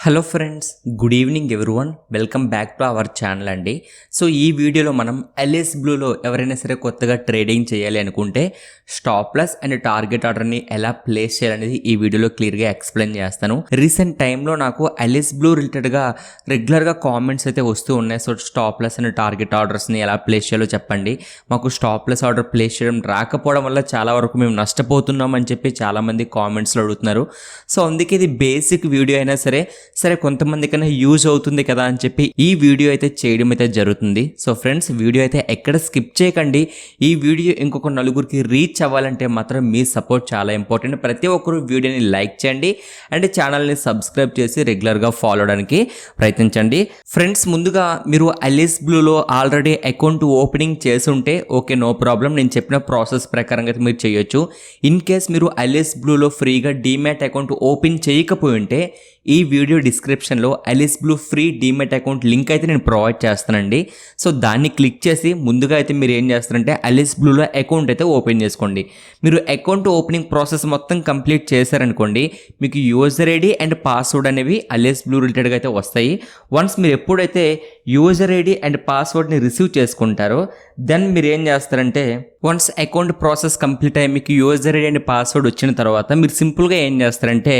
Hello friends, good evening everyone. Welcome back to our channel అండి. So ఈ వీడియోలో మనం ఎల్ఎస్ బ్లూలో ఎవరైనా సరే కొత్తగా ట్రేడింగ్ చేయాలి అనుకుంటే స్టాప్ లాస్ అండ్ టార్గెట్ ఆర్డర్ని ఎలా ప్లేస్ చేయాలనేది ఈ వీడియోలో క్లియర్గా ఎక్స్ప్లెయిన్ చేస్తాను. రీసెంట్ టైంలో నాకు ఎల్ఎస్ బ్లూ రిలేటెడ్గా రెగ్యులర్గా కామెంట్స్ అయితే వస్తూ ఉన్నాయి. So stop loss and target ఆర్డర్స్ని ఎలా ప్లేస్ చేయాలో చెప్పండి. మాకు స్టాప్ లాస్ ఆర్డర్ ప్లేస్ చేయడం రాకపోవడం వల్ల చాలా వరకు మేము నష్టపోతున్నాం అని చెప్పి చాలామంది కామెంట్స్లో అడుగుతున్నారు. సో అందుకే ఇది బేసిక్ వీడియో అయినా సరే కొంతమందికైనా యూజ్ అవుతుంది కదా అని చెప్పి ఈ వీడియో అయితే చేయడం అయితే జరుగుతుంది. సో ఫ్రెండ్స్, వీడియో అయితే ఎక్కడ స్కిప్ చేయకండి. ఈ వీడియో ఇంకొక నలుగురికి రీచ్ అవ్వాలంటే మాత్రం మీ సపోర్ట్ చాలా ఇంపార్టెంట్. ప్రతి ఒక్కరు వీడియోని లైక్ చేయండి అండ్ ఛానల్ని సబ్స్క్రైబ్ చేసి రెగ్యులర్గా ఫాలో అవడానికి ప్రయత్నించండి. ఫ్రెండ్స్, ముందుగా మీరు ఎల్ఎస్ బ్లూలో ఆల్రెడీ అకౌంట్ ఓపెనింగ్ చేసి ఉంటే ఓకే, నో ప్రాబ్లం. నేను చెప్పిన ప్రాసెస్ ప్రకారంగా అయితే మీరు చేయొచ్చు. ఇన్ కేస్ మీరు ఎల్ఎస్ బ్లూలో ఫ్రీగా డీమ్యాట్ అకౌంట్ ఓపెన్ చేయకపోయి ఉంటే ఈ వీడియో డిస్క్రిప్షన్లో LS blue free demat account link అయితే నేను ప్రొవైడ్ చేస్తానండి. సో దాన్ని క్లిక్ చేసి ముందుగా అయితే మీరు ఏం చేస్తారంటే ఎల్ఎస్ బ్లూలో అకౌంట్ అయితే ఓపెన్ చేసుకోండి. మీరు అకౌంట్ ఓపెనింగ్ ప్రాసెస్ మొత్తం కంప్లీట్ చేశారనుకోండి, మీకు యూజర్ ఐడి అండ్ పాస్వర్డ్ అనేవి ఎల్ఎస్ బ్లూ రిలేటెడ్గా అయితే వస్తాయి. వన్స్ మీరు ఎప్పుడైతే యూజర్ ఐడి అండ్ పాస్వర్డ్ని రిసీవ్ చేసుకుంటారో దెన్ మీరు ఏం చేస్తారంటే వన్స్ అకౌంట్ ప్రాసెస్ కంప్లీట్ అయ్యి మీకు యూజర్ ఐడి అండ్ పాస్వర్డ్ వచ్చిన తర్వాత మీరు సింపుల్గా ఏం చేస్తారంటే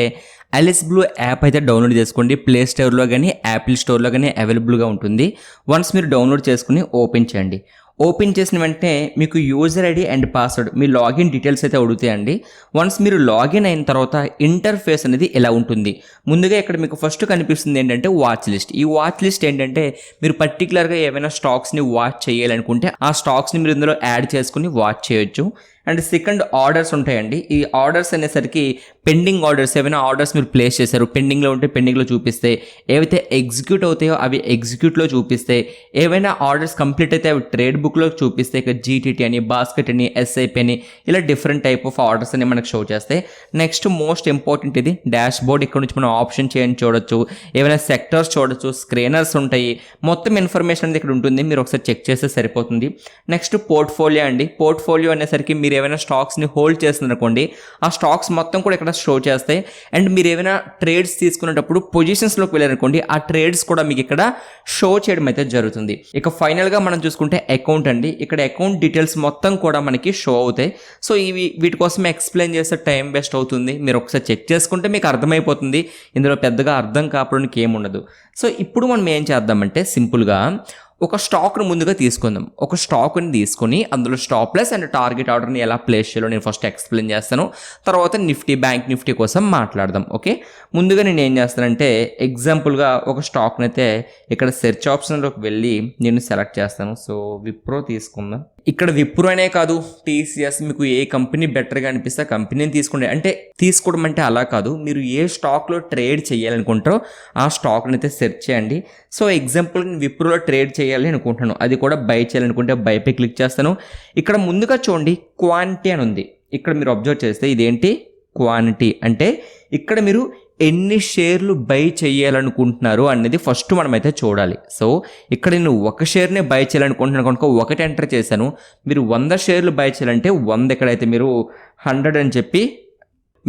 ఎల్ఎస్ బ్లూ యాప్ అయితే డౌన్లోడ్ చేసుకోండి. ప్లే స్టోర్లో కానీ యాపిల్ స్టోర్లో కానీ అవైలబుల్గా ఉంటుంది. వన్స్ మీరు డౌన్లోడ్ చేసుకుని ఓపెన్ చేయండి. ఓపెన్ చేసిన వెంటనే మీకు user ID and password me login details అయితే అడుగుతాయండి. వన్స్ మీరు లాగిన్ అయిన తర్వాత ఇంటర్ఫేస్ అనేది ఎలా ఉంటుంది. ముందుగా ఇక్కడ మీకు ఫస్ట్ కనిపిస్తుంది ఏంటంటే వాచ్ లిస్ట్. ఈ వాచ్ లిస్ట్ ఏంటంటే మీరు పర్టికులర్గా ఏమైనా స్టాక్స్ని వాచ్ చేయాలనుకుంటే ఆ స్టాక్స్ని మీరు ఇందులో యాడ్ చేసుకుని వాచ్ చేయొచ్చు. అండ్ సెకండ్ ఆర్డర్స్ ఉంటాయండి. ఈ ఆర్డర్స్ అనేసరికి పెండింగ్ ఆర్డర్స్, ఏమైనా ఆర్డర్స్ మీరు ప్లేస్ చేశారు, పెండింగ్లో ఉంటే పెండింగ్లో చూపిస్తే, ఏవైతే ఎగ్జిక్యూట్ అవుతాయో అవి ఎగ్జిక్యూట్లో చూపిస్తే, ఏవైనా ఆర్డర్స్ కంప్లీట్ అయితే అవి ట్రేడ్ బుక్లో చూపిస్తే, ఇక జీటీటీ అని, బాస్కెట్ అని, ఎస్ఐపి అని, ఇలా డిఫరెంట్ టైప్ ఆఫ్ ఆర్డర్స్ అని మనకు షో చేస్తాయి. నెక్స్ట్ మోస్ట్ ఇంపార్టెంట్ ఇది డాష్ బోర్డ్. ఇక్కడ నుంచి మనం ఆప్షన్ చేయండి చూడొచ్చు, ఏమైనా సెక్టర్స్ చూడొచ్చు, స్క్రీనర్స్ ఉంటాయి, మొత్తం ఇన్ఫర్మేషన్ అనేది ఇక్కడ ఉంటుంది. మీరు ఒకసారి చెక్ చేస్తే సరిపోతుంది. నెక్స్ట్ పోర్ట్ఫోలియో అండి. పోర్ట్ఫోలియో అనేసరికి మీరు ఏమైనా స్టాక్స్ని హోల్డ్ చేస్తున్నారనుకోండి, ఆ స్టాక్స్ మొత్తం కూడా ఇక్కడ షో చేస్తాయి. అండ్ మీరు ఏమైనా ట్రేడ్స్ తీసుకునేటప్పుడు పొజిషన్స్లోకి వెళ్ళారనుకోండి, ఆ ట్రేడ్స్ కూడా మీకు ఇక్కడ షో చేయడం అయితే జరుగుతుంది. ఇక ఫైనల్గా మనం చూసుకుంటే అకౌంట్ అండి. ఇక్కడ అకౌంట్ డీటెయిల్స్ మొత్తం కూడా మనకి షో అవుతాయి. సో వీటి కోసం ఎక్స్ప్లెయిన్ చేస్తే టైం వేస్ట్ అవుతుంది. మీరు ఒకసారి చెక్ చేసుకుంటే మీకు అర్థమైపోతుంది. ఇందులో పెద్దగా అర్థం కావడానికి ఏముండదు. సో ఇప్పుడు మనం ఏం చేద్దామంటే సింపుల్గా ఒక స్టాక్ను ముందుగా తీసుకుందాం. ఒక స్టాక్ని తీసుకొని అందులో స్టాప్ లాస్ అండ్ టార్గెట్ ఆర్డర్ని ఎలా ప్లేస్ చేయాలో నేను ఫస్ట్ ఎక్స్ప్లెయిన్ చేస్తాను. తర్వాత నిఫ్టీ, బ్యాంక్ నిఫ్టీ కోసం మాట్లాడదాం. ఓకే, ముందుగా నేను ఏం చేస్తానంటే ఎగ్జాంపుల్గా ఒక స్టాక్ని అయితే ఇక్కడ సెర్చ్ ఆప్షన్లోకి వెళ్ళి నేను సెలెక్ట్ చేస్తాను. సో విప్రో తీసుకుందాం. ఇక్కడ విప్రో అనే కాదు, టీసీఎస్, మీకు ఏ కంపెనీ బెటర్గా అనిపిస్తే ఆ కంపెనీని తీసుకోండి. అంటే తీసుకోవడం అంటే అలా కాదు, మీరు ఏ స్టాక్లో ట్రేడ్ చేయాలనుకుంటారో ఆ స్టాక్ని అయితే సెర్చ్ చేయండి. సో ఎగ్జాంపుల్ నేను విప్రోలో ట్రేడ్ చేయాలి అనుకుంటున్నాను, అది కూడా బై చేయాలనుకుంటే బైపై క్లిక్ చేస్తాను. ఇక్కడ ముందుగా చూడండి క్వాంటిటీ అని ఉంది. ఇక్కడ మీరు అబ్జర్వ్ చేస్తే ఇదేంటి క్వాంటిటీ అంటే ఇక్కడ మీరు ఎన్ని షేర్లు బై చేయాలనుకుంటున్నారు అనేది ఫస్ట్ మనమైతే చూడాలి. సో ఇక్కడ నేను ఒక షేర్నే బై చేయాలనుకుంటున్నాను కనుక ఒకటి ఎంటర్ చేశాను. మీరు 100 షేర్లు బై చేయాలంటే 100, ఎక్కడైతే మీరు 100 అని చెప్పి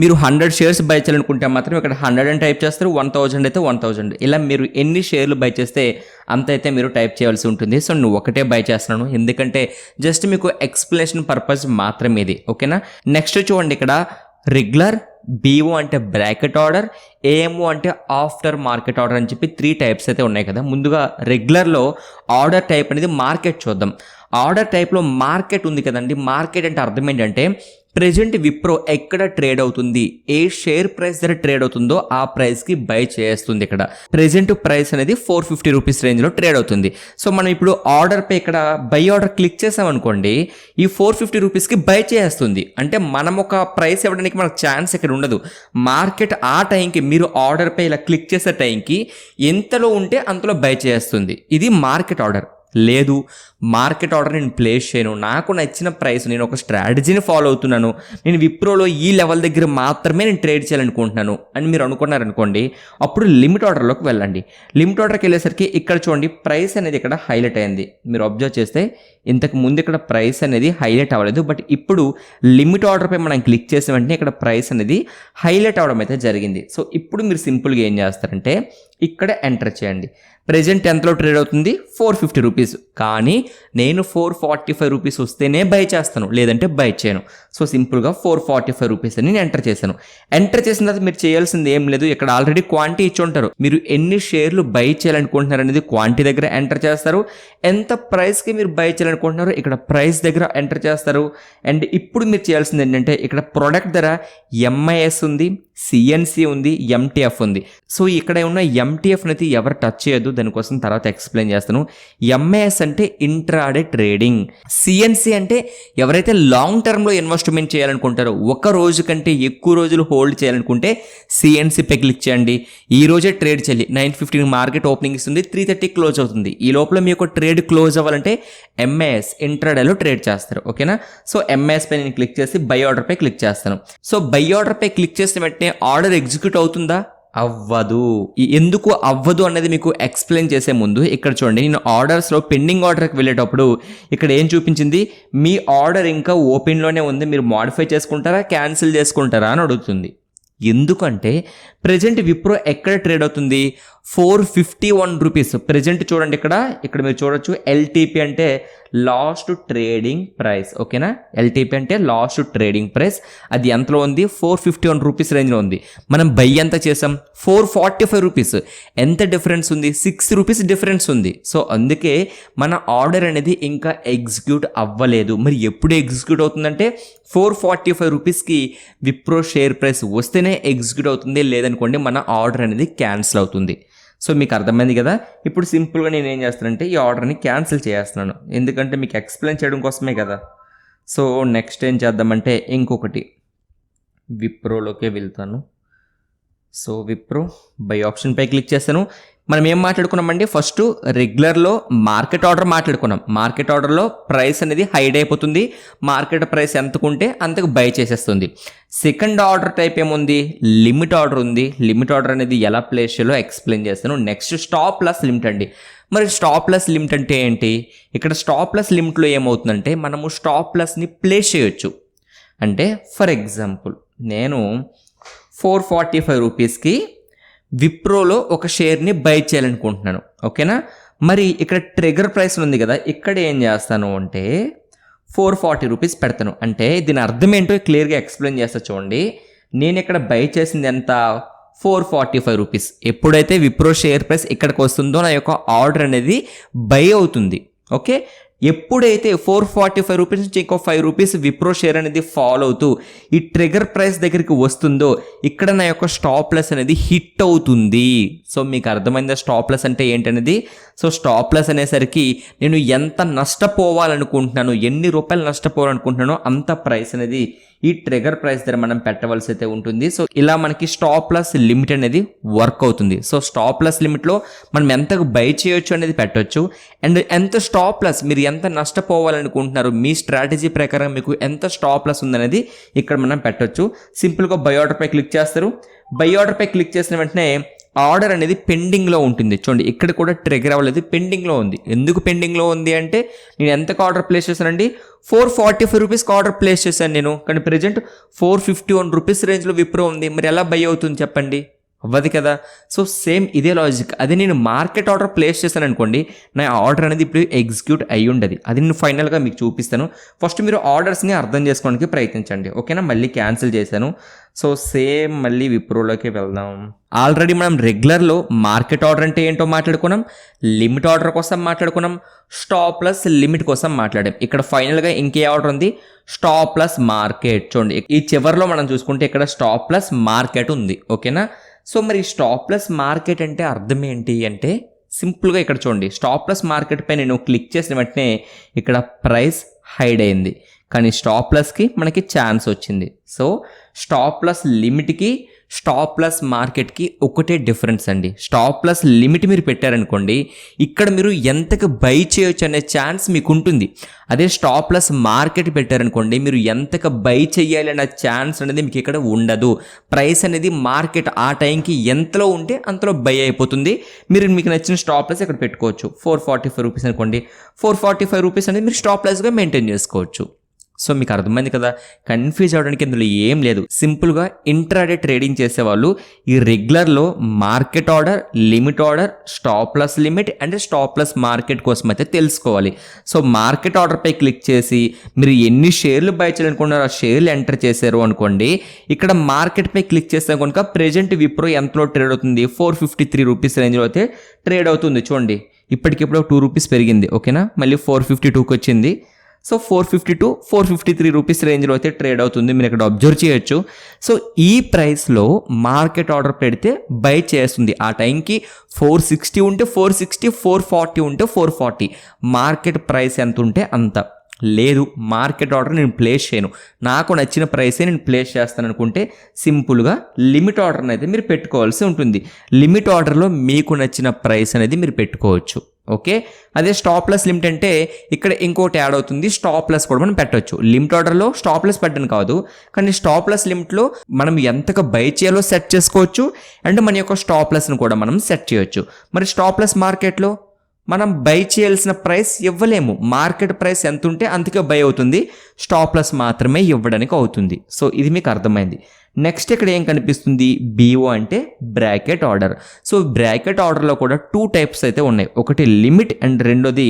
మీరు 100 షేర్స్ బై చేయాలనుకుంటే మాత్రం ఇక్కడ 100 అని టైప్ చేస్తారు, 1000 అయితే 1000. ఇలా మీరు ఎన్ని షేర్లు బై చేస్తే అంత అయితే మీరు టైప్ చేయాల్సి ఉంటుంది. సో నేను ఒకటే బై చేస్తున్నాను, ఎందుకంటే జస్ట్ మీకు ఎక్స్ప్లెనేషన్ పర్పస్ మాత్రమే ఇది. ఓకేనా. నెక్స్ట్ చూడండి, ఇక్కడ రెగ్యులర్, బీఓ అంటే బ్రాకెట్ ఆర్డర్, ఏఎంఓ అంటే ఆఫ్టర్ మార్కెట్ ఆర్డర్ అని చెప్పి 3 టైప్స్ అయితే ఉన్నాయి కదా. ముందుగా రెగ్యులర్లో ఆర్డర్ టైప్ అనేది మార్కెట్ చూద్దాం. ఆర్డర్ టైప్లో మార్కెట్ ఉంది కదండి. మార్కెట్ అంటే అర్థం ఏంటంటే ప్రెజెంట్ విప్రో ఎక్కడ ట్రేడ్ అవుతుంది, ఏ షేర్ ప్రైస్ దగ్గర ట్రేడ్ అవుతుందో ఆ ప్రైస్కి బై చేస్తుంది. ఇక్కడ ప్రెజెంట్ ప్రైస్ అనేది 450 రూపీస్ రేంజ్లో ట్రేడ్ అవుతుంది. సో మనం ఇప్పుడు ఆర్డర్ పై ఇక్కడ బై ఆర్డర్ క్లిక్ చేసామనుకోండి, ఈ 450 రూపీస్కి బై చేస్తుంది. అంటే మనం ఒక ప్రైస్ ఇవ్వడానికి మనకు ఛాన్స్ ఇక్కడ ఉండదు. మార్కెట్ ఆ టైంకి మీరు ఆర్డర్ పై ఇలా క్లిక్ చేసే టైంకి ఎంతలో ఉంటే అంతలో బై చేస్తుంది. ఇది మార్కెట్ ఆర్డర్. లేదు మార్కెట్ ఆర్డర్ నేను ప్లేస్ చేయను, నాకు నచ్చిన ప్రైస్, నేను ఒక స్ట్రాటజీని ఫాలో అవుతున్నాను, నేను విప్రోలో ఈ లెవెల్ దగ్గర మాత్రమే నేను ట్రేడ్ చేయాలనుకుంటున్నాను అని మీరు అనుకున్నారనుకోండి, అప్పుడు లిమిట్ ఆర్డర్లోకి వెళ్ళండి. లిమిట్ ఆర్డర్కి వెళ్ళేసరికి ఇక్కడ చూడండి ప్రైస్ అనేది ఇక్కడ హైలైట్ అయింది. మీరు అబ్జర్వ్ చేస్తే ఇంతకు ముందు ఇక్కడ ప్రైస్ అనేది హైలైట్ అవ్వలేదు, బట్ ఇప్పుడు లిమిట్ ఆర్డర్పై మనం క్లిక్ చేసిన వెంటనే ఇక్కడ ప్రైస్ అనేది హైలైట్ అవ్వడం అయితే జరిగింది. సో ఇప్పుడు మీరు సింపుల్గా ఏం చేస్తారంటే ఇక్కడ ఎంటర్ చేయండి. ప్రెజెంట్ ఎంతలో ట్రేడ్ అవుతుంది? 450 రూపీస్. కానీ నేను 445 రూపీస్ వస్తేనే బై చేస్తాను, లేదంటే బై చేయను. సో సింపుల్గా 445 రూపీస్ అని నేను ఎంటర్ చేశాను. ఎంటర్ చేసిన తర్వాత మీరు చేయాల్సింది ఏం లేదు, ఇక్కడ ఆల్రెడీ క్వాంటిటీ ఇచ్చి ఉంటారు. మీరు ఎన్ని షేర్లు బై చేయాలనుకుంటున్నారు అనేది క్వాంటిటీ దగ్గర ఎంటర్ చేస్తారు. ఎంత ప్రైస్కి మీరు బై చేయాలనుకుంటున్నారో ఇక్కడ ప్రైస్ దగ్గర ఎంటర్ చేస్తారు. అండ్ ఇప్పుడు మీరు చేయాల్సింది ఏంటంటే ఇక్కడ ప్రోడక్ట్ ధర MIS ఉంది, CNC ఉంది, MTF ఉంది. సో ఇక్కడ ఉన్న MTF అనేది ఎవరు టచ్ చేయొద్దు, దానికోసం తర్వాత ఎక్స్ప్లెయిన్ చేస్తాను. MIS అంటే ఇంట్రాడే ట్రేడింగ్, CNC అంటే ఎవరైతే లాంగ్ టర్మ్లో ఇన్వెస్ట్మెంట్ చేయాలనుకుంటారో, ఒక రోజు కంటే ఎక్కువ రోజులు హోల్డ్ చేయాలనుకుంటే CNC పై క్లిక్ చేయండి. ఈ రోజే ట్రేడ్ చేయాలి. 9:15 మార్కెట్ ఓపెనింగ్ ఇస్తుంది, 3:30 క్లోజ్ అవుతుంది. ఈ లోపల మీ యొక్క ట్రేడ్ క్లోజ్ అవ్వాలంటే MIS ఇంట్రాడేలో ట్రేడ్ చేస్తారు. ఓకేనా? సో MIS పై నేను క్లిక్ చేసి బై ఆర్డర్ పై క్లిక్ చేస్తాను. సో బై ఆర్డర్ పై క్లిక్ చేసిన వెంటనే ఆర్డర్ ఎగ్జిక్యూట్ అవుతుందా? అవ్వదు. ఎందుకు అవ్వదు అనేది మీకు ఎక్స్ప్లెయిన్ చేసే ముందు ఇక్కడ చూడండి, నేను ఆర్డర్స్లో పెండింగ్ ఆర్డర్కి వెళ్ళేటప్పుడు ఇక్కడ ఏం చూపించింది, మీ ఆర్డర్ ఇంకా ఓపెన్లోనే ఉంది, మీరు మాడిఫై చేసుకుంటారా క్యాన్సిల్ చేసుకుంటారా అని అడుగుతుంది. ఎందుకంటే ప్రజెంట్ విప్రో ఎక్కడ ట్రేడ్ అవుతుంది? 451 రూపీస్ ప్రజెంట్. చూడండి ఇక్కడ మీరు చూడొచ్చు LTP అంటే లాస్ట్ ట్రేడింగ్ ప్రైస్. ఓకేనా? LTP అంటే లాస్ట్ ట్రేడింగ్ ప్రైస్. అది ఎంతలో ఉంది? 451 రూపీస్ రేంజ్లో ఉంది. మనం బై ఎంత చేసాం? 445 రూపీస్. ఎంత డిఫరెన్స్ ఉంది? 6 రూపీస్ డిఫరెన్స్ ఉంది. సో అందుకే మన ఆర్డర్ అనేది ఇంకా ఎగ్జిక్యూట్ అవ్వలేదు. మరి ఎప్పుడు ఎగ్జిక్యూట్ అవుతుందంటే 445 రూపీస్కి విప్రో షేర్ ప్రైస్ వస్తేనే ఎగ్జిక్యూట్ అవుతుంది, లేదనుకోండి మన ఆర్డర్ అనేది క్యాన్సిల్ అవుతుంది. సో మీకు అర్థమైంది కదా? ఇప్పుడు సింపుల్గా నేను ఏం చేస్తానంటే ఈ ఆర్డర్ని క్యాన్సిల్ చేస్తున్నాను, ఎందుకంటే మీకు ఎక్స్ప్లెయిన్ చేయడం కోసమే కదా. సో నెక్స్ట్ ఏం చేద్దామంటే ఇంకొకటి విప్రోలోకే వెళ్తాను. సో విప్రో బై ఆప్షన్ పై క్లిక్ చేస్తాను. మనం ఏం మాట్లాడుకున్నామండి? ఫస్ట్ రెగ్యులర్లో మార్కెట్ ఆర్డర్ మాట్లాడుకున్నాం. మార్కెట్ ఆర్డర్లో ప్రైస్ అనేది హైడ్ అయిపోతుంది, మార్కెట్ ప్రైస్ ఎంతకుంటే అంతకు బై చేసేస్తుంది. సెకండ్ ఆర్డర్ టైప్ ఏముంది? లిమిట్ ఆర్డర్ ఉంది. లిమిట్ ఆర్డర్ అనేది ఎలా ప్లేస్ చేయాలో ఎక్స్ప్లెయిన్ చేస్తాను. నెక్స్ట్ స్టాప్ లాస్ లిమిట్ అండి. మరి స్టాప్ లాస్ లిమిట్ అంటే ఏంటి? ఇక్కడ స్టాప్ లాస్ లిమిట్లో ఏమవుతుందంటే మనము స్టాప్ లాస్ని ప్లేస్ చేయొచ్చు. అంటే ఫర్ ఎగ్జాంపుల్ నేను 445 రూపీస్కి విప్రోలో ఒక షేర్ని బై చేయాలనుకుంటున్నాను. ఓకేనా? మరి ఇక్కడ ట్రిగర్ ప్రైస్ ఉంది కదా, ఇక్కడ ఏం చేస్తాను అంటే 440 రూపీస్ పెడతాను. అంటే దీని అర్థం ఏంటో క్లియర్గా ఎక్స్ప్లెయిన్ చేస్తా చూడండి. నేను ఇక్కడ బై చేసింది ఎంత? 445 రూపీస్. ఎప్పుడైతే విప్రో షేర్ ప్రైస్ ఇక్కడికి వస్తుందో నా యొక్క ఆర్డర్ అనేది బై అవుతుంది. ఓకే? ఎప్పుడైతే 445 రూపీస్ నుంచి ఇంకో 5 రూపీస్ విప్రో షేర్ అనేది ఫాలో అవుతూ ఈ ట్రిగర్ ప్రైస్ దగ్గరికి వస్తుందో ఇక్కడ నా యొక్క స్టాప్ లాస్ అనేది హిట్ అవుతుంది. సో మీకు అర్థమైందా స్టాప్ లాస్ అంటే ఏంటనేది? సో స్టాప్ లాస్ అనేసరికి నేను ఎంత నష్టపోవాలనుకుంటున్నాను, ఎన్ని రూపాయలు నష్టపోవాలనుకుంటున్నానో అంత ప్రైస్ అనేది ఈ ట్రిగర్ ప్రైస్ దగ్గర మనం పెట్టవలసి అయితే ఉంటుంది. సో ఇలా మనకి స్టాప్ లాస్ లిమిట్ అనేది వర్క్ అవుతుంది. సో స్టాప్ లాస్ లిమిట్లో మనం ఎంతకు బై చేయొచ్చు అనేది పెట్టవచ్చు. అండ్ ఎంత స్టాప్ లాస్, మీరు ఎంత నష్టపోవాలనుకుంటున్నారు, మీ స్ట్రాటజీ ప్రకారం మీకు ఎంత స్టాప్ లాస్ ఉందనేది ఇక్కడ మనం పెట్టవచ్చు. సింపుల్గా బై ఆర్డర్ పై క్లిక్ చేస్తారు. బై ఆర్డర్ పై క్లిక్ చేసిన వెంటనే ఆర్డర్ అనేది పెండింగ్లో ఉంటుంది. చూడండి ఇక్కడ కూడా ట్రిగర్ అవ్వలేదు, పెండింగ్లో ఉంది. ఎందుకు పెండింగ్లో ఉంది అంటే నేను ఎంతకు ఆర్డర్ ప్లేస్ చేశానండి? 445 రూపీస్కి ఆర్డర్ ప్లేస్ చేశాను నేను. కానీ ప్రజెంట్ 451 రూపీస్ రేంజ్లో విప్రో ఉంది. మరి ఎలా బై అవుతుంది చెప్పండి? అవ్వదు కదా. సో సేమ్ ఇదే లాజిక్. అదే నేను మార్కెట్ ఆర్డర్ ప్లేస్ చేశాను అనుకోండి, నా ఆర్డర్ అనేది ఇప్పుడు ఎగ్జిక్యూట్ అయ్యి ఉండదు. అది నేను ఫైనల్గా మీకు చూపిస్తాను. ఫస్ట్ మీరు ఆర్డర్స్ని అర్థం చేసుకోవడానికి ప్రయత్నించండి. ఓకేనా? మళ్ళీ క్యాన్సిల్ చేశాను. సో సేమ్ మళ్ళీ విప్రోలోకి వెళ్దాం. ఆల్రెడీ మనం రెగ్యులర్లో మార్కెట్ ఆర్డర్ అంటే ఏంటో మాట్లాడుకున్నాం, లిమిట్ ఆర్డర్ కోసం మాట్లాడుకున్నాం, స్టాప్ ప్లస్ లిమిట్ కోసం మాట్లాడాం. ఇక్కడ ఫైనల్గా ఇంకే ఆర్డర్ ఉంది? Stop plus market. చూడండి ఈ చివరిలో మనం చూసుకుంటే ఇక్కడ స్టాప్ ప్లస్ మార్కెట్ ఉంది. ఓకేనా? సో మరి స్టాప్ ప్లస్ మార్కెట్ అంటే అర్థం ఏంటి అంటే సింపుల్గా ఇక్కడ చూడండి, స్టాప్ ప్లస్ మార్కెట్ పై నేను క్లిక్ చేసిన వెంటనే ఇక్కడ ప్రైస్ హైడ్ అయింది, కానీ స్టాప్ ప్లస్కి మనకి ఛాన్స్ వచ్చింది. సో స్టాప్ ప్లస్ లిమిట్కి స్టాప్ లాస్ మార్కెట్కి ఒకటే డిఫరెన్స్ అండి. స్టాప్ లాస్ లిమిట్ మీరు పెట్టారనుకోండి, ఇక్కడ మీరు ఎంతకు బై చేయొచ్చు అనే ఛాన్స్ మీకు ఉంటుంది. అదే స్టాప్ లాస్ మార్కెట్ పెట్టారనుకోండి, మీరు ఎంతకు బై చేయాలి అనే ఛాన్స్ అనేది మీకు ఇక్కడ ఉండదు. ప్రైస్ అనేది మార్కెట్ ఆ టైంకి ఎంతలో ఉంటే అంతలో బై అయిపోతుంది. మీరు మీకు నచ్చిన స్టాప్ లాస్ ఇక్కడ పెట్టుకోవచ్చు. 445 రూపీస్ అనుకోండి, 445 రూపీస్ అనేది మీరు స్టాప్ లాస్గా మెయింటైన్ చేసుకోవచ్చు. సో మీకు అర్థమైంది కదా, కన్ఫ్యూజ్ అవ్వడానికి ఇందులో ఏం లేదు. సింపుల్గా ఇంట్రాడే ట్రేడింగ్ చేసేవాళ్ళు ఈ రెగ్యులర్లో market order, limit order, stop loss limit and stop loss market కోసం అయితే తెలుసుకోవాలి. సో మార్కెట్ ఆర్డర్పై క్లిక్ చేసి మీరు ఎన్ని షేర్లు బై చేయాలనుకున్నారో ఆ షేర్లు ఎంటర్ చేశారు అనుకోండి, ఇక్కడ మార్కెట్పై క్లిక్ చేస్తే కనుక ప్రెజెంట్ విప్రో ఎంతలో ట్రేడ్ అవుతుంది, 453 రూపీస్ రేంజ్లో అయితే ట్రేడ్ అవుతుంది. చూడండి, ఇప్పటికిప్పుడు 2 రూపీస్ పెరిగింది. ఓకేనా, మళ్ళీ 452కి వచ్చింది. సో 452, 453 రూపీస్ రేంజ్లో అయితే ట్రేడ్ అవుతుంది. మీరు ఇక్కడ అబ్జర్వ్ చేయొచ్చు. సో ఈ ప్రైస్లో మార్కెట్ ఆర్డర్ పెడితే బై చేస్తుంది. ఆ టైంకి 460 ఉంటే 460, 440 ఉంటే 440. మార్కెట్ ప్రైస్ ఎంత ఉంటే అంత. లేదు మార్కెట్ ఆర్డర్ నేను ప్లేస్ చేయను, నాకు నచ్చిన ప్రైసే నేను ప్లేస్ చేస్తాను అనుకుంటే సింపుల్గా లిమిట్ ఆర్డర్ని అయితే మీరు పెట్టుకోవాల్సి ఉంటుంది. లిమిట్ ఆర్డర్లో మీకు నచ్చిన ప్రైస్ అనేది మీరు పెట్టుకోవచ్చు. ఓకే, అదే స్టాప్ లాస్ లిమిట్ అంటే ఇక్కడ ఇంకోటి యాడ్ అవుతుంది, స్టాప్ లాస్ కూడా మనం పెట్టవచ్చు. లిమిట్ ఆర్డర్లో స్టాప్ లాస్ పెట్టడం కాదు, కానీ స్టాప్ లాస్ లిమిట్లో మనం ఎంతగా బై చేయాలో సెట్ చేసుకోవచ్చు అండ్ మన యొక్క స్టాప్ లాస్ని కూడా మనం సెట్ చేయొచ్చు. మరి స్టాప్ లాస్ మార్కెట్లో మనం బై చేయాల్సిన ప్రైస్ ఇవ్వలేము. మార్కెట్ ప్రైస్ ఎంత ఉంటే అంతకే బై అవుతుంది, స్టాప్ లాస్ మాత్రమే ఇవ్వడానికి అవుతుంది. సో ఇది మీకు అర్థమైంది. నెక్స్ట్ ఇక్కడ ఏం కనిపిస్తుంది, BO అంటే బ్రాకెట్ ఆర్డర్. సో బ్రాకెట్ ఆర్డర్లో కూడా 2 టైప్స్ అయితే ఉన్నాయి. ఒకటి లిమిట్ అండ్ రెండోది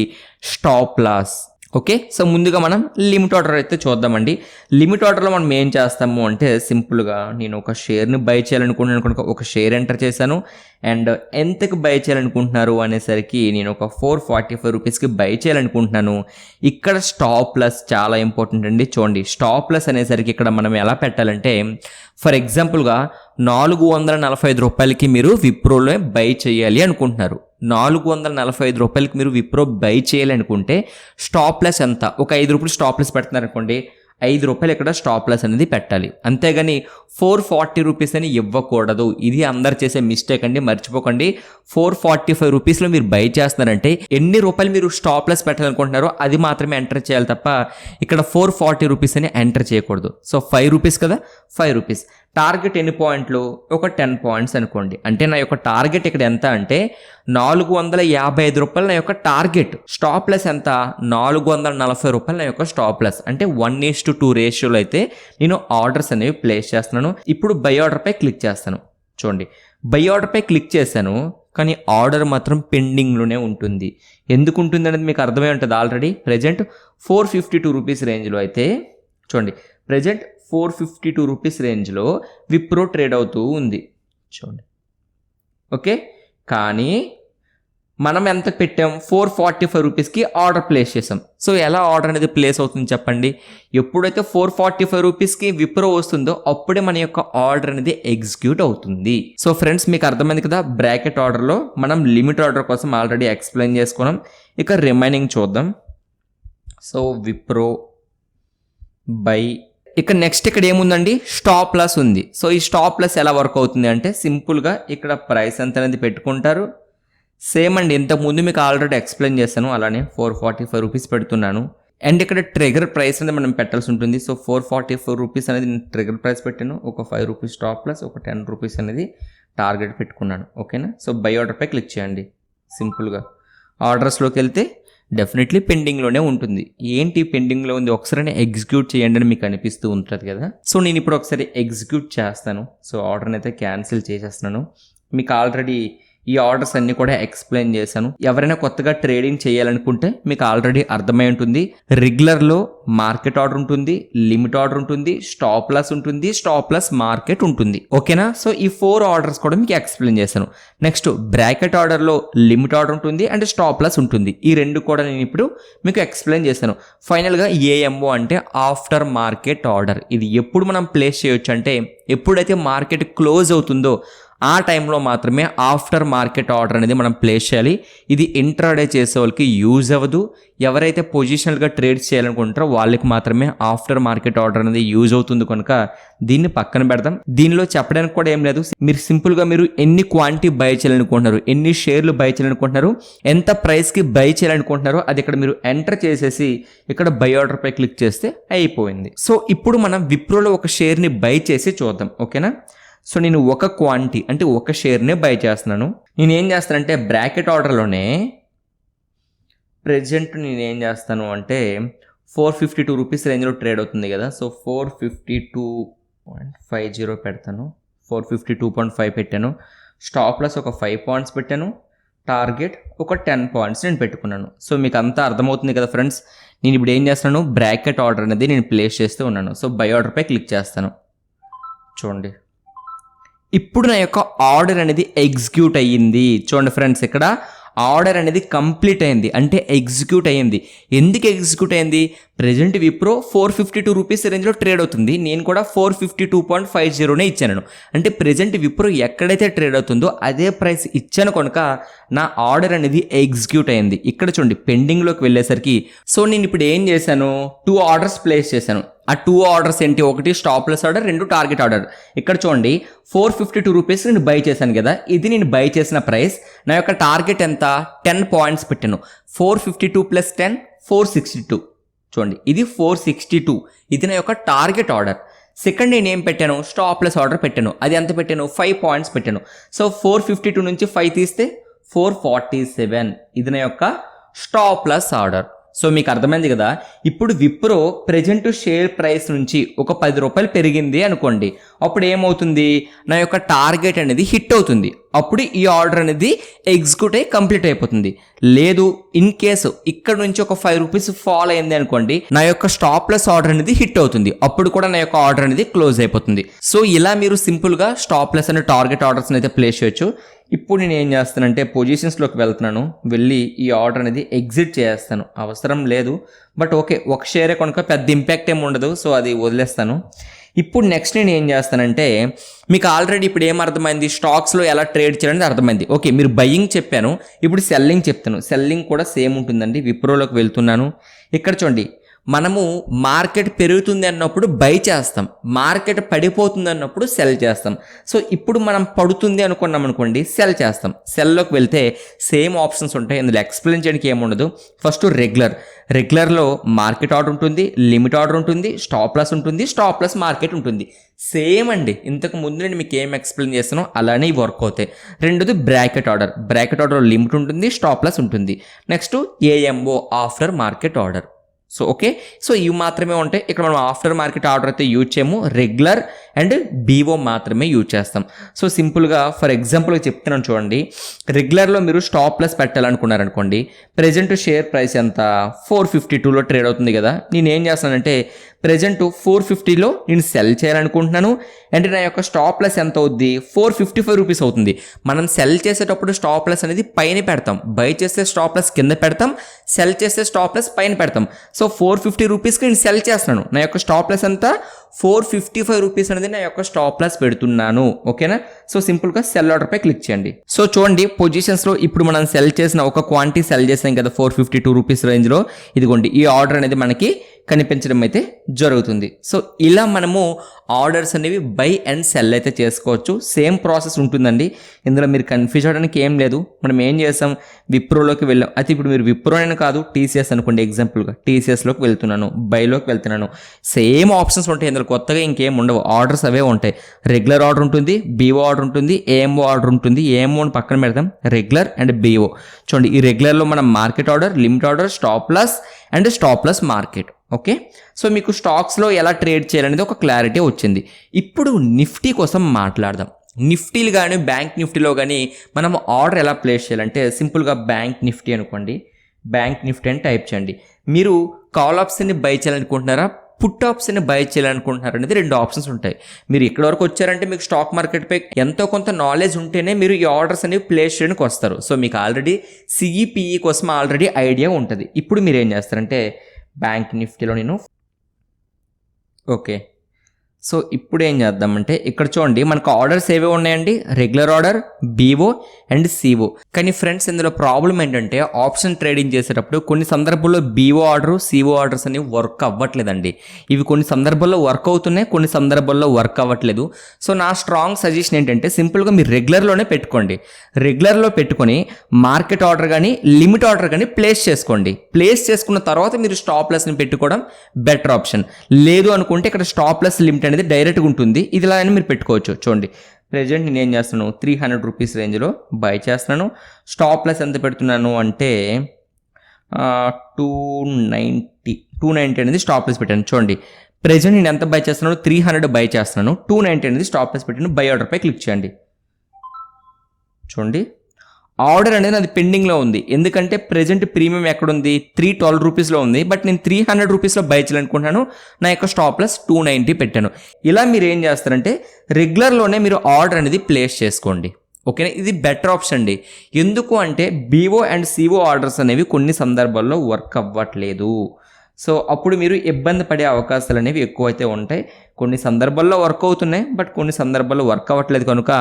స్టాప్ లాస్. ఓకే, సో ముందుగా మనం లిమిట్ ఆర్డర్ అయితే చూద్దామండి. లిమిట్ ఆర్డర్లో మనం ఏం చేస్తాము అంటే సింపుల్గా నేను ఒక షేర్ని బై చేయాలనుకుంటున్నాను, ఒక షేర్ ఎంటర్ చేశాను అండ్ ఎంతకు బై చేయాలనుకుంటున్నారు అనేసరికి నేను ఒక 445 రూపీస్కి బై చేయాలనుకుంటున్నాను. ఇక్కడ స్టాప్ లాస్ చాలా ఇంపార్టెంట్ అండి. చూడండి, స్టాప్ లాస్ అనేసరికి ఇక్కడ మనం ఎలా పెట్టాలంటే, ఫర్ ఎగ్జాంపుల్గా 445 రూపాయలకి మీరు విప్రోలో బై చేయాలి అనుకుంటున్నారు. 445 రూపాయలకి మీరు విప్రో బై చేయాలనుకుంటే స్టాప్ లాస్ ఎంత, ఒక 5 రూపాయలు స్టాప్ లాస్ పెడుతున్నారు అనుకోండి, 5 రూపాయలు ఇక్కడ స్టాప్ లాస్ అనేది పెట్టాలి. అంతేగాని 440 రూపీస్ అని ఇవ్వకూడదు. ఇది అందరు చేసే మిస్టేక్ అండి, మర్చిపోకండి. 445 రూపీస్లో మీరు బై చేస్తున్నారంటే ఎన్ని రూపాయలు మీరు స్టాప్ లాస్ పెట్టాలనుకుంటున్నారో అది మాత్రమే ఎంటర్ చేయాలి తప్ప ఇక్కడ 440 రూపీస్ అని ఎంటర్ చేయకూడదు. సో 5 రూపీస్ కదా, 5 రూపీస్. టార్గెట్ ఎన్ని పాయింట్లు, ఒక 10 పాయింట్స్ అనుకోండి. అంటే నా యొక్క టార్గెట్ ఇక్కడ ఎంత అంటే 455 రూపాయలు నా యొక్క టార్గెట్. స్టాప్ లాస్ ఎంత, 440 రూపాయలు నా యొక్క స్టాప్ లాస్. అంటే 1:2 రేషియోలో అయితే నేను ఆర్డర్స్ అనేవి ప్లేస్ చేస్తున్నాను. ఇప్పుడు బై ఆర్డర్పై క్లిక్ చేస్తాను. చూడండి, బై ఆర్డర్పై క్లిక్ చేశాను కానీ ఆర్డర్ మాత్రం పెండింగ్లోనే ఉంటుంది. ఎందుకు ఉంటుంది అనేది మీకు అర్థమై ఉంటుంది ఆల్రెడీ. ప్రజెంట్ 452 రూపీస్ రేంజ్లో అయితే చూడండి, ప్రజెంట్ 452 రూపీస్ రేంజ్లో విప్రో ట్రేడ్ అవుతూ ఉంది. చూడండి, ఓకే. కానీ మనం ఎంత పెట్టాం, 445 రూపీస్కి ఆర్డర్ ప్లేస్ చేసాం. సో ఎలా ఆర్డర్ అనేది ప్లేస్ అవుతుంది చెప్పండి. ఎప్పుడైతే 445 రూపీస్కి విప్రో వస్తుందో అప్పుడే మన యొక్క ఆర్డర్ అనేది ఎగ్జిక్యూట్ అవుతుంది. సో ఫ్రెండ్స్, మీకు అర్థమైంది కదా, బ్రాకెట్ ఆర్డర్లో మనం లిమిట్ ఆర్డర్ కోసం ఆల్రెడీ ఎక్స్ప్లెయిన్ చేసుకున్నాం. ఇక రిమైనింగ్ చూద్దాం. సో విప్రో బై, ఇక నెక్స్ట్ ఇక్కడ ఏముందండి, స్టాప్ లాస్ ఉంది. సో ఈ స్టాప్ లాస్ ఎలా వర్క్ అవుతుంది అంటే సింపుల్గా ఇక్కడ ప్రైస్ ఎంత అనేది పెట్టుకుంటారు. సేమ్ అండి, ఇంతకుముందు మీకు ఆల్రెడీ ఎక్స్ప్లెయిన్ చేశాను, అలానే 445 రూపీస్ పెడుతున్నాను. అండ్ ఇక్కడ ట్రిగర్ ప్రైస్ అనేది మనం పెట్టాల్సి ఉంటుంది. సో 444 రూపీస్ అనేది నేను ట్రిగర్ ప్రైస్ పెట్టాను, ఒక 5 రూపీస్ స్టాప్ లాస్, ఒక 10 రూపీస్ అనేది టార్గెట్ పెట్టుకున్నాను. ఓకేనా. సో బై ఆర్డర్పై క్లిక్ చేయండి. సింపుల్గా ఆర్డర్స్లోకి వెళ్తే డెఫినెట్లీ పెండింగ్లోనే ఉంటుంది. ఏంటి పెండింగ్లో ఉంది, ఒకసారి ఎగ్జిక్యూట్ చేయండి అని మీకు అనిపిస్తూ ఉంటుంది కదా. సో నేను ఇప్పుడు ఒకసారి ఎగ్జిక్యూట్ చేస్తాను. సో ఆర్డర్ని అయితే క్యాన్సిల్ చేసేస్తున్నాను. మీకు ఆల్రెడీ ఈ ఆర్డర్స్ అన్ని కూడా ఎక్స్ప్లెయిన్ చేశాను. ఎవరైనా కొత్తగా ట్రేడింగ్ చేయాలనుకుంటే మీకు ఆల్రెడీ అర్థమై ఉంటుంది. రెగ్యులర్లో మార్కెట్ ఆర్డర్ ఉంటుంది, లిమిట్ ఆర్డర్ ఉంటుంది, స్టాప్ లాస్ ఉంటుంది, స్టాప్ లాస్ మార్కెట్ ఉంటుంది. ఓకేనా. సో ఈ 4 ఆర్డర్స్ కూడా మీకు ఎక్స్ప్లెయిన్ చేశాను. నెక్స్ట్ బ్రాకెట్ ఆర్డర్లో లిమిట్ ఆర్డర్ ఉంటుంది అండ్ స్టాప్ లాస్ ఉంటుంది. ఈ రెండు కూడా నేను ఇప్పుడు మీకు ఎక్స్ప్లెయిన్ చేశాను. ఫైనల్గా AMO అంటే ఆఫ్టర్ మార్కెట్ ఆర్డర్. ఇది ఎప్పుడు మనం ప్లేస్ చేయొచ్చు అంటే ఎప్పుడైతే మార్కెట్ క్లోజ్ అవుతుందో ఆ టైంలో మాత్రమే ఆఫ్టర్ మార్కెట్ ఆర్డర్ అనేది మనం ప్లేస్ చేయాలి. ఇది ఇంట్రాడే చేసే వాళ్ళకి యూజ్ అవ్వదు. ఎవరైతే పొజిషనల్గా ట్రేడ్ చేయాలనుకుంటారో వాళ్ళకి మాత్రమే ఆఫ్టర్ మార్కెట్ ఆర్డర్ అనేది యూజ్ అవుతుంది కనుక దీన్ని పక్కన పెడదాం. దీనిలో చెప్పడానికి కూడా ఏం లేదు. మీరు సింపుల్గా మీరు ఎన్ని క్వాంటిటీ బై చేయాలనుకుంటున్నారు, ఎన్ని షేర్లు బై చేయాలనుకుంటున్నారు, ఎంత ప్రైస్కి బై చేయాలనుకుంటున్నారో అది ఇక్కడ మీరు ఎంటర్ చేసేసి ఇక్కడ బై ఆర్డర్ పై క్లిక్ చేస్తే అయిపోయింది. సో ఇప్పుడు మనం విప్రోలో ఒక షేర్ని బై చేసి చూద్దాం. ఓకేనా? సో నేను ఒక క్వాంటిటీ అంటే ఒక షేర్నే బై చేస్తున్నాను. నేను ఏం చేస్తానంటే బ్రాకెట్ ఆర్డర్లోనే ప్రెజెంట్ నేను ఏం చేస్తాను అంటే 452 రూపీస్ రేంజ్లో ట్రేడ్ అవుతుంది కదా. సో 452.50 పెడతాను. 452.5 పెట్టాను. స్టాప్ లాస్ ఒక 5 పాయింట్స్ పెట్టాను. టార్గెట్ ఒక 10 పాయింట్స్ నేను పెట్టుకున్నాను. సో మీకు అంతా అర్థమవుతుంది కదా ఫ్రెండ్స్. నేను ఇప్పుడు ఏం చేస్తున్నాను, బ్రాకెట్ ఆర్డర్ అనేది నేను ప్లేస్ చేస్తూ ఉన్నాను. సో బై ఆర్డర్పై క్లిక్ చేస్తాను. చూడండి, ఇప్పుడు నా యొక్క ఆర్డర్ అనేది ఎగ్జిక్యూట్ అయ్యింది. చూడండి ఫ్రెండ్స్, ఇక్కడ ఆర్డర్ అనేది కంప్లీట్ అయింది, అంటే ఎగ్జిక్యూట్ అయ్యింది. ఎందుకు ఎగ్జిక్యూట్ అయింది? ప్రెజెంట్ విప్రో 452 రూపీస్ రేంజ్లో ట్రేడ్ అవుతుంది. నేను కూడా 452.50నే ఇచ్చాను. అంటే ప్రెజెంట్ విప్రో ఎక్కడైతే ట్రేడ్ అవుతుందో అదే ప్రైస్ ఇచ్చాను కనుక నా ఆర్డర్ అనేది ఎగ్జిక్యూట్ అయింది. ఇక్కడ చూడండి, పెండింగ్లోకి వెళ్ళేసరికి సో నేను ఇప్పుడు ఏం చేశాను, 2 ఆర్డర్స్ ప్లేస్ చేశాను. ఆ 2 ఆర్డర్స్ ఏంటి? ఒకటి stop loss order, 2 target order. ఇక్కడ చూడండి 452 రూపీస్ నేను బై చేశాను కదా. ఇది నేను బై చేసిన ప్రైస్. నా యొక్క టార్గెట్ ఎంత? 10 పాయింట్స్ పెట్టాను. 452 + 10 462. చూడండి, ఇది 462. ఇది నా యొక్క టార్గెట్ ఆర్డర్. సెకండ్ నేను ఏం పెట్టాను, స్టాప్ లాస్ ఆర్డర్ పెట్టాను. అది ఎంత పెట్టాను? 5 పాయింట్స్ పెట్టాను. సో 452 నుంచి 5 తీస్తే 447. ఇది నా యొక్క స్టాప్ లాస్ ఆర్డర్. సో మీకు అర్థమైంది కదా. ఇప్పుడు విప్రో ప్రెజెంట్ షేర్ ప్రైస్ నుంచి ఒక 10 రూపాయలు పెరిగింది అనుకోండి, అప్పుడు ఏమవుతుంది, నా యొక్క టార్గెట్ అనేది హిట్ అవుతుంది. అప్పుడు ఈ ఆర్డర్ అనేది ఎగ్జిక్యూట్ అయ్యి కంప్లీట్ అయిపోతుంది. లేదు, ఇన్ కేసు ఇక్కడ నుంచి ఒక 5 రూపీస్ ఫాల్ అయింది అనుకోండి, నా యొక్క స్టాప్ లాస్ ఆర్డర్ అనేది హిట్ అవుతుంది. అప్పుడు కూడా నా యొక్క ఆర్డర్ అనేది క్లోజ్ అయిపోతుంది. సో ఇలా మీరు సింపుల్గా స్టాప్ లాస్ అనే టార్గెట్ ఆర్డర్స్ అయితే ప్లేస్ చేయొచ్చు. ఇప్పుడు నేను ఏం చేస్తానంటే పొజిషన్స్లోకి వెళ్తున్నాను. వెళ్ళి ఈ ఆర్డర్ అనేది ఎగ్జిట్ చేస్తాను. అవసరం లేదు, బట్ ఓకే, ఒక షేరే కనుక పెద్ద ఇంపాక్ట్ ఏమి ఉండదు. సో అది వదిలేస్తాను. ఇప్పుడు నెక్స్ట్ నేను ఏం చేస్తానంటే, మీకు ఆల్రెడీ ఇప్పుడు ఏం అర్థమైంది, స్టాక్స్లో ఎలా ట్రేడ్ చేయాలని అర్థమైంది. ఓకే, మీరు బయ్యింగ్ చెప్పాను, ఇప్పుడు సెల్లింగ్ చెప్తాను. సెల్లింగ్ కూడా సేమ్ ఉంటుందండి. విప్రోలోకి వెళ్తున్నాను. ఇక్కడ చూడండి, మనము మార్కెట్ పెరుగుతుంది అన్నప్పుడు బై చేస్తాం, మార్కెట్ పడిపోతుంది అన్నప్పుడు సెల్ చేస్తాం. సో ఇప్పుడు మనం పడుతుంది అనుకున్నాం అనుకోండి, సెల్ చేస్తాం. సెల్లోకి వెళ్తే సేమ్ ఆప్షన్స్ ఉంటాయి. ఇందులో ఎక్స్ప్లెయిన్ చేయడానికి ఏముండదు. ఫస్ట్ రెగ్యులర్లో మార్కెట్ ఆర్డర్ ఉంటుంది, లిమిట్ ఆర్డర్ ఉంటుంది, స్టాప్ లాస్ ఉంటుంది, స్టాప్ లాస్ మార్కెట్ ఉంటుంది. సేమ్ అండి, ఇంతకు ముందు నేను మీకు ఏం ఎక్స్ప్లెయిన్ చేస్తానో అలానే వర్క్ అవుతాయి. రెండోది బ్రాకెట్ ఆర్డర్ లిమిట్ ఉంటుంది, స్టాప్ లాస్ ఉంటుంది. Next AMO after market order. So okay, so ఇవి మాత్రమే ఉంటాయి. ఇక్కడ మనం ఆఫ్టర్ మార్కెట్ ఆర్డర్ అయితే యూజ్ చేయము, రెగ్యులర్ అండ్ బీఓ మాత్రమే యూజ్ చేస్తాం. సో సింపుల్గా ఫర్ ఎగ్జాంపుల్గా చెప్తున్నాను చూడండి. రెగ్యులర్లో మీరు స్టాప్ లాస్ పెట్టాలనుకున్నారనుకోండి, ప్రెజెంట్ షేర్ ప్రైస్ ఎంత 452లో ట్రేడ్ అవుతుంది కదా. నేను ఏం చేస్తానంటే ప్రెజెంట్ 450లో నేను సెల్ చేయాలనుకుంటున్నాను. అంటే నా యొక్క స్టాప్ లాస్ ఎంత అవుద్ది, 455 రూపీస్ అవుతుంది. మనం సెల్ చేసేటప్పుడు స్టాప్ లాస్ అనేది పైన పెడతాం, బై చేస్తే స్టాప్ లాస్ కింద పెడతాం, సెల్ చేస్తే స్టాప్ లాస్ పైన పెడతాం. సో 450 రూపీస్కి నేను సెల్ చేస్తున్నాను. నా యొక్క స్టాప్ లాస్ ఎంత 455 రూపీస్ అనేది నా యొక్క స్టాప్ లాస్ పెడుతున్నాను. ఓకేనా? సో సింపుల్గా సెల్ ఆర్డర్పై క్లిక్ చేయండి. సో చూడండి, పొజిషన్స్లో ఇప్పుడు మనం సెల్ చేసిన ఒక క్వాంటిటీ సెల్ చేసాం కదా 452 రూపీస్ రేంజ్లో. ఇదిగోండి, ఈ ఆర్డర్ అనేది మనకి కనిపించడం అయితే జరుగుతుంది. సో ఇలా మనము ఆర్డర్స్ అనేవి బై అండ్ సెల్ అయితే చేసుకోవచ్చు. సేమ్ ప్రాసెస్ ఉంటుందండి. ఇందులో మీరు కన్ఫ్యూజ్ అవడానికి ఏం లేదు. మనం ఏం చేస్తాం, విప్రోలోకి వెళ్ళాం. అయితే ఇప్పుడు మీరు విప్రో అయినా కాదు, టీసీఎస్ అనుకోండి. ఎగ్జాంపుల్గా టీసీఎస్లోకి వెళ్తున్నాను, బైలోకి వెళ్తున్నాను. సేమ్ ఆప్షన్స్ ఉంటాయి. ఇందులో కొత్తగా ఇంకేం ఉండవు. ఆర్డర్స్ అవే ఉంటాయి. రెగ్యులర్ ఆర్డర్ ఉంటుంది, బీఓ ఆర్డర్ ఉంటుంది, ఏఎంఓ ఆర్డర్ ఉంటుంది. ఏఎంఓని పక్కన పెడతాం, రెగ్యులర్ అండ్ బీఓ. చూడండి, ఈ రెగ్యులర్లో మనం market order, limit order, stop loss and stop loss market. Okay, so మీకు స్టాక్స్లో ఎలా ట్రేడ్ చేయాలనేది ఒక క్లారిటీ వచ్చింది. ఇప్పుడు నిఫ్టీ కోసం మాట్లాడదాం. నిఫ్టీలు కానీ బ్యాంక్ నిఫ్టీలో కానీ మనం ఆర్డర్ ఎలా ప్లేస్ చేయాలంటే సింపుల్గా బ్యాంక్ నిఫ్టీ అనుకోండి. బ్యాంక్ నిఫ్టీ అని టైప్ చేయండి. మీరు కాల్ ఆప్షన్ని బై చేయాలనుకుంటున్నారా, పుట్ ఆప్షన్ని బై చేయాలనుకుంటున్నారు అనేది 2 ఆప్షన్స్ ఉంటాయి. మీరు ఇక్కడ వరకు వచ్చారంటే మీకు స్టాక్ మార్కెట్పై ఎంతో కొంత నాలెడ్జ్ ఉంటేనే మీరు ఈ ఆర్డర్స్ అనేవి ప్లేస్ చేయడానికి వస్తారు. సో మీకు ఆల్రెడీ సిఈపిఈ కోసం ఆల్రెడీ ఐడియా ఉంటుంది. ఇప్పుడు మీరు ఏం చేస్తారంటే బ్యాంక్ నిఫ్టీలో నేను ఓకే సో ఇప్పుడు ఏం చేద్దామంటే ఇక్కడ చూడండి మనకు ఆర్డర్స్ ఏవే ఉన్నాయండి, regular order, BO and CO. కానీ ఫ్రెండ్స్ ఇందులో ప్రాబ్లం ఏంటంటే ఆప్షన్ ట్రేడింగ్ చేసేటప్పుడు కొన్ని సందర్భాల్లో బీఓ ఆర్డర్, సిఓ ఆర్డర్స్ అనేవి వర్క్ అవ్వట్లేదండి. ఇవి కొన్ని సందర్భాల్లో వర్క్ అవుతున్నాయి, కొన్ని సందర్భాల్లో వర్క్ అవ్వట్లేదు. సో నా స్ట్రాంగ్ సజెషన్ ఏంటంటే సింపుల్గా మీరు రెగ్యులర్లోనే పెట్టుకోండి. రెగ్యులర్లో పెట్టుకొని మార్కెట్ ఆర్డర్ కానీ లిమిట్ ఆర్డర్ కానీ ప్లేస్ చేసుకోండి. ప్లేస్ చేసుకున్న తర్వాత మీరు స్టాప్ లాస్ని పెట్టుకోవడం బెటర్ ఆప్షన్. లేదు అనుకుంటే ఇక్కడ స్టాప్ లాస్ లిమిట్ అనేది డైరెక్ట్గా ఉంటుంది. ఇది ఇలా మీరు పెట్టుకోవచ్చు. చూడండి ప్రెజెంట్ నేను ఏం చేస్తున్నాను, 300 రూపీస్ రేంజ్లో బై చేస్తున్నాను. స్టాప్ లాస్ ఎంత పెడుతున్నాను అంటే 290 అనేది స్టాప్ లాస్ పెట్టాను. చూడండి ప్రెజెంట్ నేను ఎంత బై చేస్తున్నాను, 300 బై చేస్తున్నాను. 290 అనేది స్టాప్ లాస్ పెట్టాను. బై ఆర్డర్పై క్లిక్ చేయండి. చూడండి ఆర్డర్ అనేది అది పెండింగ్లో ఉంది. ఎందుకంటే ప్రెజెంట్ ప్రీమియం ఎక్కడుంది, 312 రూపీస్లో ఉంది. బట్ నేను 300 రూపీస్లో బై చేయాలనుకుంటున్నాను. నా యొక్క స్టాప్ లాస్ 290 పెట్టాను. ఇలా మీరు ఏం చేస్తారంటే రెగ్యులర్లోనే మీరు ఆర్డర్ అనేది ప్లేస్ చేసుకోండి. ఓకేనా, ఇది బెటర్ ఆప్షన్ అండి. ఎందుకు అంటే బీఓ అండ్ సిఓ ఆర్డర్స్ అనేవి కొన్ని సందర్భాల్లో వర్క్ అవ్వట్లేదు. సో అప్పుడు మీరు ఇబ్బంది పడే అవకాశాలు అనేవి ఎక్కువైతే ఉంటాయి. కొన్ని సందర్భాల్లో వర్క్ అవుతున్నాయి, బట్ కొన్ని సందర్భాల్లో వర్క్ అవ్వట్లేదు. కనుక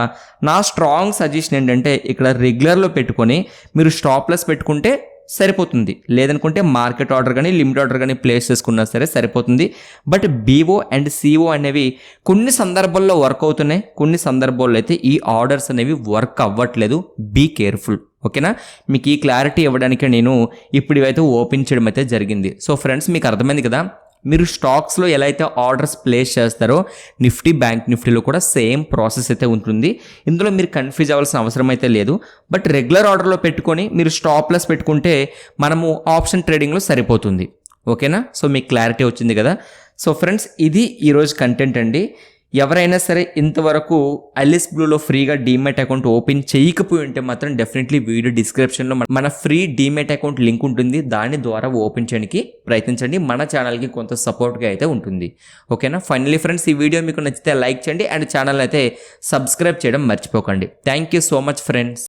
నా స్ట్రాంగ్ సజెషన్ ఏంటంటే ఇక్కడ రెగ్యులర్లో పెట్టుకొని మీరు స్టాప్ లాస్ పెట్టుకుంటే సరిపోతుంది. లేదనుకుంటే మార్కెట్ ఆర్డర్ కానీ లిమిట్ ఆర్డర్ కానీ ప్లేస్ చేసుకున్నా సరే సరిపోతుంది. బట్ బీఓ అండ్ సిఓ అనేవి కొన్ని సందర్భాల్లో వర్క్ అవుతున్నాయి, కొన్ని సందర్భాల్లో అయితే ఈ ఆర్డర్స్ అనేవి వర్క్ అవ్వట్లేదు. Be careful. ఓకేనా, మీకు ఈ క్లారిటీ ఇవ్వడానికి నేను ఇప్పుడు ఇవైతే ఓపెన్ చేయడం అయితే జరిగింది. సో ఫ్రెండ్స్ మీకు అర్థమైంది కదా, మీరు స్టాక్స్లో ఎలా అయితే ఆర్డర్స్ ప్లేస్ చేస్తారో నిఫ్టీ, బ్యాంక్ నిఫ్టీలో కూడా సేమ్ ప్రాసెస్ అయితే ఉంటుంది. ఇందులో మీరు కన్ఫ్యూజ్ అవ్వాల్సిన అవసరం అయితే లేదు. బట్ రెగ్యులర్ ఆర్డర్లో పెట్టుకొని మీరు స్టాప్ లాస్ పెట్టుకుంటే మనము ఆప్షన్ ట్రేడింగ్లో సరిపోతుంది. ఓకేనా, సో మీకు క్లారిటీ వచ్చింది కదా. సో ఫ్రెండ్స్ ఇది ఈరోజు కంటెంట్ అండి. ఎవరైనా సరే ఇంతవరకు ఎల్ఎస్ బ్లూలో ఫ్రీగా డీమ్యాట్ అకౌంట్ ఓపెన్ చేయకపోయి ఉంటే మాత్రం డెఫినెట్లీ వీడియో డిస్క్రిప్షన్లో మన ఫ్రీ డీమ్యాట్ అకౌంట్ లింక్ ఉంటుంది. దాని ద్వారా ఓపెన్ చేయడానికి ప్రయత్నించండి. మన ఛానల్కి కొంత సపోర్ట్గా అయితే ఉంటుంది. ఓకేనా, ఫైనలీ ఫ్రెండ్స్ ఈ వీడియో మీకు నచ్చితే లైక్ చేయండి అండ్ ఛానల్ అయితే సబ్స్క్రైబ్ చేయడం మర్చిపోకండి. Thank you so much friends.